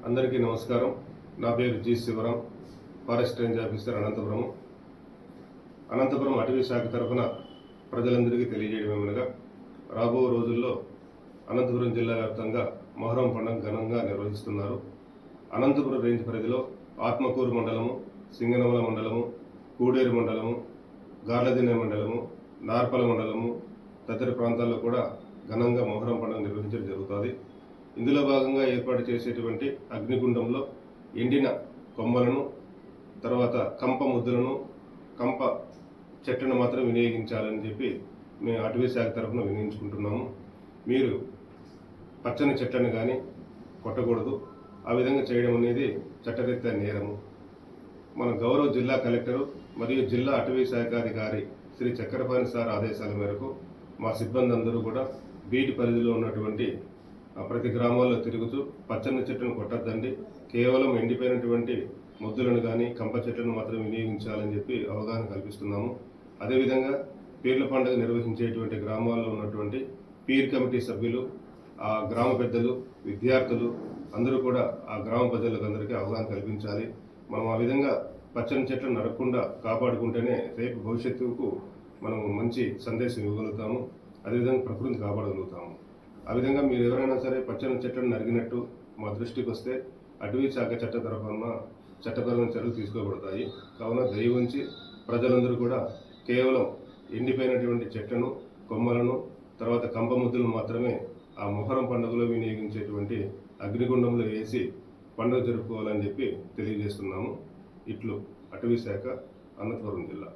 అందరికీ నమస్కారం. నా పేరు G Sivaram, forest range officer Anantapuram అటవీ శాఖ తరఫున ప్రజలందరికీ తెలియజేయడమేమనగా, రాబో రోజుల్లో అనంతపురం జిల్లా వ్యాప్తంగా మొహరం పండుగ ఘనంగా నిర్వహిస్తున్నారు. అనంతపురం రేంజ్ పరిధిలో ఆత్మకూరు మండలము, సింగనమల మండలము, కూడేరు మండలము, గార్లదిన్నె మండలము, నార్పల మండలము తదితర ప్రాంతాల్లో కూడా ఘనంగా మొహరం పండుగ నిర్వహించడం జరుగుతుంది. ఇందులో భాగంగా ఏర్పాటు చేసేటువంటి అగ్నిగుండంలో ఎండిన కొమ్మలను, తర్వాత కంప ముద్దులను, కంప చెట్టును మాత్రం వినియోగించాలని చెప్పి మేము అటవీ శాఖ తరఫున వినియోగించుకుంటున్నాము. మీరు పచ్చని చెట్లను కానీ కొట్టకూడదు. ఆ విధంగా చేయడం అనేది చట్టరీత్యా నేరము. మన గౌరవ జిల్లా కలెక్టరు మరియు జిల్లా అటవీ శాఖాధికారి శ్రీ చక్రపాణి సార్ ఆదేశాల మేరకు మా సిబ్బంది అందరూ కూడా బీటి పరిధిలో ఉన్నటువంటి ప్రతి గ్రామాల్లో తిరుగుతూ పచ్చని చెట్టును కొట్టద్దండి, కేవలం ఎండిపోయినటువంటి ముద్దులను కానీ కంప చెట్లను మాత్రం వినియోగించాలని చెప్పి అవగాహన కల్పిస్తున్నాము. అదేవిధంగా పీర్ల పండుగ నిర్వహించేటువంటి గ్రామాల్లో ఉన్నటువంటి పీర్ కమిటీ సభ్యులు, ఆ గ్రామ పెద్దలు, విద్యార్థులు అందరూ కూడా ఆ గ్రామ ప్రజలకు అందరికీ అవగాహన కల్పించాలి. మనం ఆ విధంగా పచ్చని చెట్లను నరకకుండా కాపాడుకుంటేనే రేపు భవిష్యత్తుకు మనం మంచి సందేశం ఇవ్వగలుగుతాము. అదేవిధంగా ప్రకృతిని కాపాడగలుగుతాము. ఆ విధంగా మీరు ఎవరైనా సరే పచ్చని చెట్లను నరిగినట్టు మా దృష్టికి వస్తే అటవీ శాఖ చట్టపరమైన చర్యలు తీసుకోబడతాయి. కావున దయవుంచి ప్రజలందరూ కూడా కేవలం ఎండిపోయినటువంటి చెట్లను, కొమ్మలను, తర్వాత కంప ముద్దులను మాత్రమే ఆ మొహరం పండుగలో వినియోగించేటువంటి అగ్నిగుండంలో వేసి పండుగ జరుపుకోవాలని చెప్పి తెలియజేస్తున్నాము. ఇట్లు అటవీ శాఖ, అనంతపురం జిల్లా.